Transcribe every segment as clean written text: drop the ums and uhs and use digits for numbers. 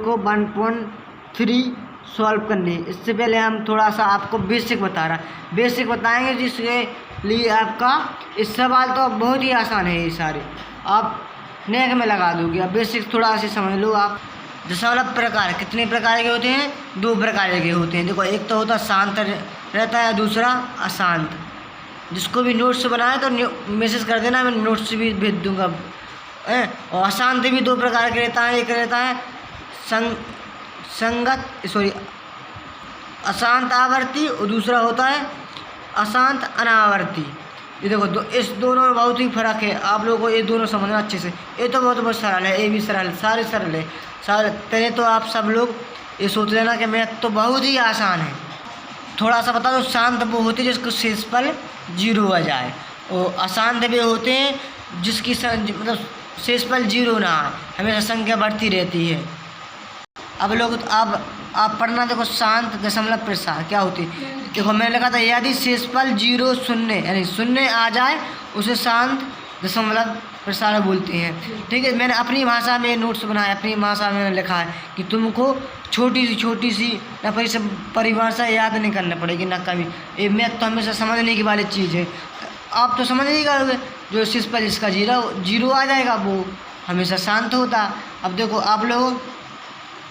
लोगों को 1.3 सॉल्व करनी है। इससे पहले हम थोड़ा सा आपको बेसिक बेसिक बताएंगे, जिसके लिए आपका इस सवाल तो बहुत ही आसान है, ये सारे आप नेक में लगा दोगे। अब बेसिक थोड़ा सा समझ लो आप। दशमलव प्रकार कितने प्रकार के होते हैं? 2 प्रकार के होते हैं। देखो, एक तो होता शांत रहता है, दूसरा अशांत। जिसको भी नोट्स बनाए तो मैसेज कर देना, मैं नोट्स भी भेज दूंगा। और अशांत भी 2 प्रकार के रहता है। एक रहता है अशांत आवर्ती और दूसरा होता है अशांत अनावर्ती। ये देखो इस दोनों में बहुत ही फर्क है, आप लोगों को ये दोनों समझना अच्छे से। ये तो बहुत सरल है, ये भी सरल, सारे सरल है सारे। पहले तो आप सब लोग ये सोच लेना कि मैथ तो बहुत ही आसान है। थोड़ा सा बता दो, शांत वो होते हैं जिसको शेषफल 0 आ जाए, और अशांत भी होते हैं जिसकी मतलब शेषफल 0 ना आए, हमेशा संख्या बढ़ती रहती है। अब लोग आप पढ़ना। देखो, शांत दशमलव प्रसार क्या होती है? देखो, मैंने लिखा था यदि शेषफल 0 0 यानी 0 आ जाए उसे शांत दशमलव प्रसार बोलते हैं। ठीक है, मैंने अपनी भाषा में नोट्स बनाए, अपनी भाषा में लिखा है कि तुमको छोटी सी ना परिभाषा याद नहीं करना पड़ेगी ना कभी। ये मैथ तो हमेशा समझने की वाली चीज़ है। आप तो समझ नहीं पाओगे, जो शेषफल जिसका 0 आ जाएगा वो हमेशा शांत होता। अब देखो, आप लोग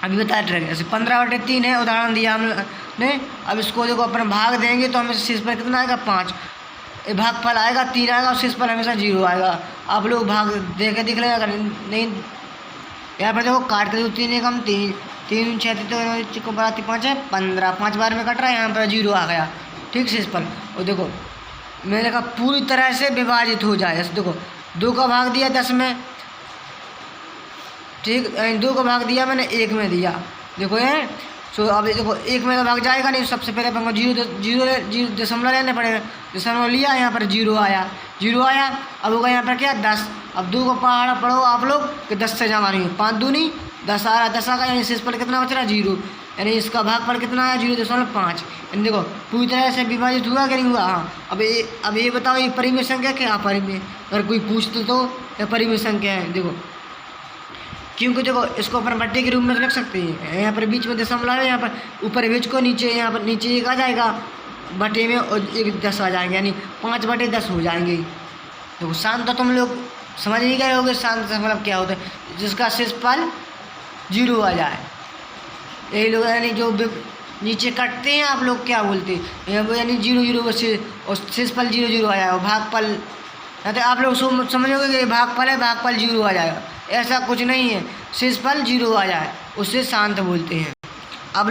अभी बताया ट्रैक ऐसे 15/3 है, उदाहरण दिया हमने। अब इसको देखो अपन भाग देंगे तो हमें शेषफल कितना आएगा? 5। भागफल आएगा 3 आएगा, और शेषफल हमेशा 0 आएगा। आप लोग भाग दे के दिख लेगा, अगर नहीं यहाँ पर देखो काट के 3 एकम 3 3 6 को बराती 5 है 15, 5 बार में कट रहा है, यहाँ पर 0 आ गया। ठीक, शेषफल। और देखो मैंने कहा पूरी तरह से विभाजित हो जाए। ऐसे देखो 2 का भाग दिया 10 में, ठीक, 2 का भाग दिया मैंने 1 में दिया। देखो ये सो अब देखो 1 में तो भाग जाएगा नहीं, सबसे पहले अपन को 0 दशमलव लेने पड़ेगा। दशमलव लिया, यहाँ पर 0 आया। अब होगा यहाँ पर क्या? 10। अब 2 को पढ़ो आप लोग कि 10 से जमा नहीं हो, 5 दूनी 10 आ रहा, 10 आ गया, यानी शेषफल कितना बच रहा? 0, यानी इसका भागफल कितना आया? 0.5। यानी देखो पूरी तरह से विभाजित हुआ कि नहीं हुआ? हाँ। अब ये बताओ, ये परिमेय संख्या क्या? परिमेय, अगर कोई पूछते तो ये परिमेय संख्या है। देखो क्योंकि देखो इसको अपन बट्टे के रूप में रख सकते हैं। यहाँ पर बीच में दशमलव है, यहाँ पर ऊपर बीच को नीचे, यहाँ पर नीचे 1 आ जाएगा बटे में, और 1 10 आ जाएंगे, यानी 5/10 हो जाएंगे। देखो शांत तो तुम लोग समझ नहीं गए होगे, शांत दशमलव क्या होता है? जिसका शेषफल 0 आ जाए। यही लोग यानी जो नीचे कटते हैं, आप लोग क्या बोलते हैं? यानी 0 बसे और शेषफल 0 आ जाएगा। भागफल तो आप लोग समझोगे कि भागफल है, भागफल 0 आ जाएगा। ऐसा कुछ नहीं है, शेषफल 0 आ जाए उसे शांत बोलते हैं। आप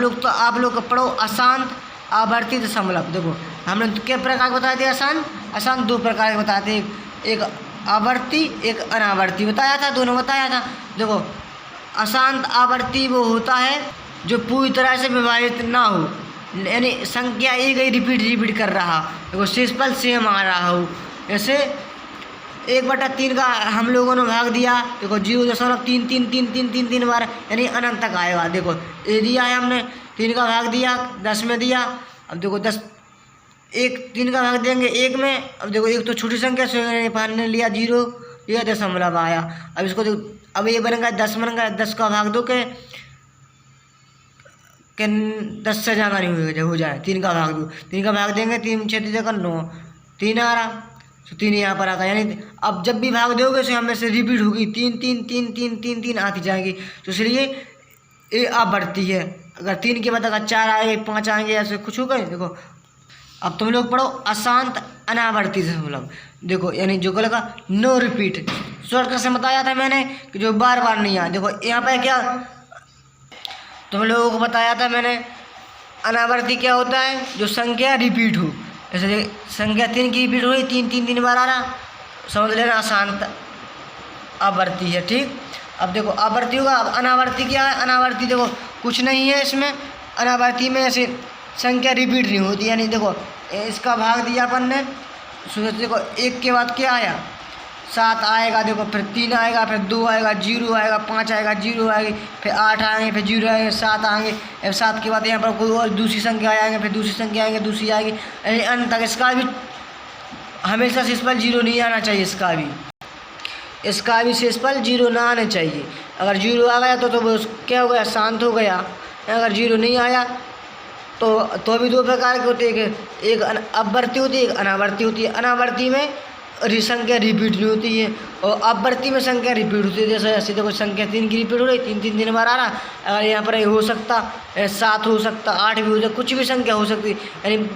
लोग पढ़ो अशांत आवर्ती दशमलव। देखो हमने क्या प्रकार बताए थे? अशांत 2 प्रकार के बताए थे, एक आवर्ती एक अनावर्ती बताया था, दोनों बताया था। देखो अशांत आवर्ती वो होता है जो पूरी तरह से विभाजित ना हो, यानी संख्या एक ही रिपीट कर रहा, देखो शेषफल सेम आ रहा हो। ऐसे 1/3 का हम लोगों ने भाग दिया, देखो 0.333333 बार, यानी अनंत तक आएगा। देखो ये दिया है हमने, 3 का भाग दिया 10 में दिया। अब देखो 3 का भाग देंगे 1 में। अब देखो 1 तो छोटी संख्या से हमने लिया 0, यह दशमलव आया। अब इसको अब ये बनेगा 10 बनेगा, 10 का भाग दो के 10 से ज़्यादा नहीं हो जाए। 3 का भाग दो, 3 का भाग देंगे 3 6 देकर 9, 3 आ रहा, तो 3 यहाँ पर आता, यानी अब जब भी भाग दोगे तो हमें से रिपीट होगी, 3 3 3 3 3 3 आती जाएगी। तो इसलिए ये अब बढ़ती है। अगर 3 के बाद अगर 4 आएंगे 5 आएंगे, ऐसे कुछ हो गए। देखो अब तुम लोग पढ़ो अशांत अनावर्ती दशमलव। देखो यानी जो कल का नो रिपीट, शॉर्ट से बताया था मैंने कि जो बार बार नहीं आया। देखो यहाँ पर क्या तुम लोगों को बताया था मैंने, अनावर्ती क्या होता है? जो संख्या रिपीट हो। जैसे संख्या 3 की रिपीट हो रही, 3 बार आ रहा, समझ लेना अशांत आवर्ती है। ठीक, अब देखो आवर्ती होगा। अब अनावर्ती क्या है? अनावर्ती देखो कुछ नहीं है इसमें, अनावर्ती में ऐसे संख्या रिपीट नहीं होती, यानी देखो इसका भाग दिया अपन ने, देखो 1 के बाद क्या आया? 7 आएगा, देखो फिर 3 आएगा, फिर 2 आएगा, 0 आएगा, 5 आएगा, 0 आएगी, फिर 8 आएंगे, फिर 0 आएंगे, 7 आएंगे। अब 7 के बाद यहाँ पर कोई और दूसरी संख्या आएंगे, फिर दूसरी संख्या आएंगे, दूसरी आएगी, यानी अंत तक। इसका भी हमेशा शेषफल 0 नहीं आना चाहिए, इसका भी। इसका भी शेषफल 0 ना आना चाहिए। अगर 0 आ गया तो वो क्या हो गया, शांत हो गया। अगर 0 नहीं आया तो भी दो प्रकार के होते हैं, एक अपवर्ती होती है, एक अनावर्ती होती है। अनावर्ती में संख्या रिपीट नहीं होती है और अपवर्ती में संख्या रिपीट होती है। जैसे ऐसे देखो संख्या 3 की रिपीट हो रही, 3 बार आ रहा। अगर यहाँ पर हो सकता 7 हो सकता, 8 भी हो सकता, कुछ भी संख्या हो सकती है, यानी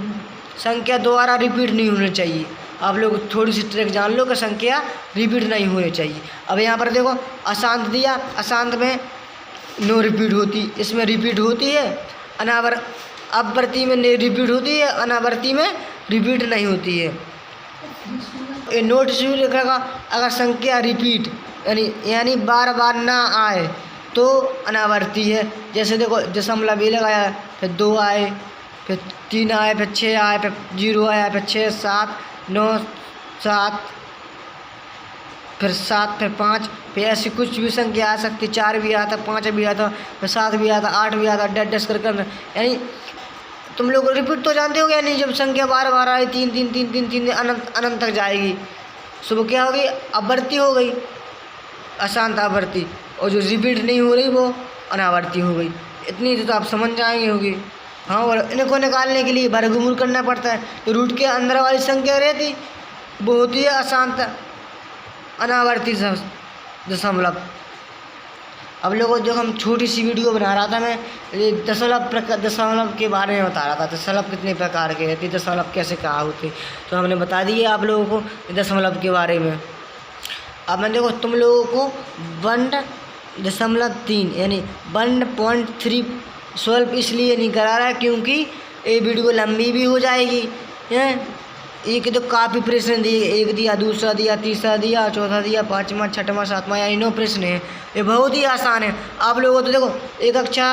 संख्या दोबारा रिपीट नहीं होनी चाहिए। आप लोग थोड़ी सी ट्रिक जान लो कि संख्या रिपीट नहीं होनी चाहिए। अब यहाँ पर देखो अशांत दिया, अशांत में नो रिपीट होती, इसमें रिपीट होती है। अपवर्ती में रिपीट होती है, अनावर्ती में रिपीट नहीं होती है। ये नोट से लिखेगा, अगर संख्या रिपीट यानी बार बार ना आए तो अनावर्ती है। जैसे देखो दशमलव ये लगाया, फिर 2 आए, फिर 3 आए, फिर 6 आए, फिर 0 आया, फिर 6 7 9 7, फिर 7, फिर 5, फिर ऐसी कुछ भी संख्या आ सकती, 4 भी आता, 5 भी आता, फिर 7 भी आता, 8 भी आता, डैश कर यानी तुम लोग रिपीट तो जानते हो, यानी जब संख्या बार बार आई 3 3 3 3 3 अनंत तक जाएगी, सुबह क्या होगी, अवर्ती हो गई, अशांत आवर्ती, और जो रिपीट नहीं हो रही वो अनावर्ती हो गई। इतनी तो आप समझ जाएंगे होगी। हाँ, और इनको निकालने के लिए वर्गमूल करना पड़ता है। तो रूट के अंदर वाली संख्या रहती वो होती है अशांत अनावर्ती दशमलव। अब लोगों जो हम छोटी सी वीडियो बना रहा था, मैं दशमलव के बारे में बता रहा था, दशमलव कितने प्रकार के रहते, दशमलव कैसे कहा होते, तो हमने बता दिए आप लोगों को दशमलव के बारे में। अब मैं देखो तुम लोगों को 1.3 यानी 1.3 सॉल्व इसलिए नहीं करा रहा है क्योंकि ये वीडियो लंबी भी हो जाएगी। एक तो काफ़ी प्रश्न दिए, एक दिया, दूसरा दिया, तीसरा दिया, चौथा दिया, 5वां 6वां 7वां, यानी 9 प्रश्न है। ये बहुत ही आसान है। आप लोगों तो देखो एक कक्षा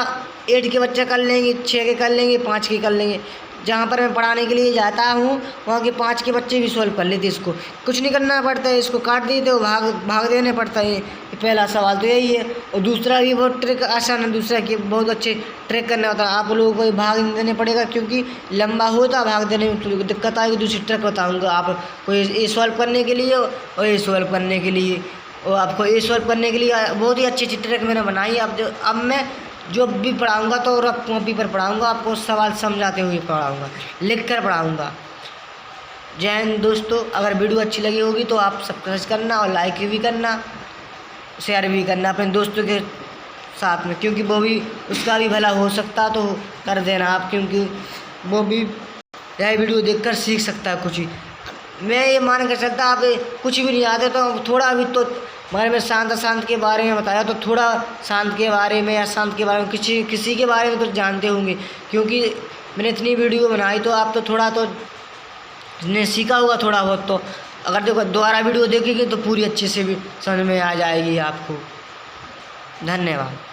8 के बच्चे कर लेंगे, 6 के कर लेंगे, 5 के कर लेंगे। जहाँ पर मैं पढ़ाने के लिए जाता हूँ वहाँ के 5 के बच्चे भी सॉल्व कर लेते, इसको कुछ नहीं करना पड़ता है, इसको काट देते हो, भाग देने पड़ता है। पहला सवाल तो यही है, और दूसरा भी बहुत ट्रिक आसान है, दूसरा कि बहुत अच्छे ट्रिक करना होता है। आप लोगों को भाग देने पड़ेगा क्योंकि लंबा होता, भाग देने में थोड़ी दिक्कत आएगी। दूसरी ट्रिक बताऊँगा आपको ये सॉल्व करने के लिए और ये सॉल्व करने के लिए, और आपको ये सॉल्व करने के लिए बहुत ही अच्छी ट्रिक मैंने बनाई। अब मैं जो भी पढ़ाऊँगा तो रफ कॉपी पर पढ़ाऊँगा, आपको सवाल समझाते हुए पढ़ाऊँगा, लिख कर पढ़ाऊँगा। जय हिंद दोस्तों। अगर वीडियो अच्छी लगी होगी तो आप सब्सक्राइब करना और लाइक भी करना, शेयर भी करना अपने दोस्तों के साथ में, क्योंकि वो भी उसका भी भला हो सकता तो कर देना आप, क्योंकि वो भी यह वीडियो देखकर सीख सकता है कुछ ही। मैं ये मान कर सकता आप कुछ भी नहीं आते तो थोड़ा भी तो हमारे में शांत अशांत के बारे में बताया, तो थोड़ा शांत के बारे में या शांत के बारे में किसी के बारे में तो जानते होंगे, क्योंकि मैंने इतनी वीडियो बनाई तो आप तो थोड़ा तो ने सीखा होगा थोड़ा बहुत। तो अगर देखो दोबारा वीडियो देखेंगे तो पूरी अच्छे से भी समझ में आ जाएगी आपको। धन्यवाद।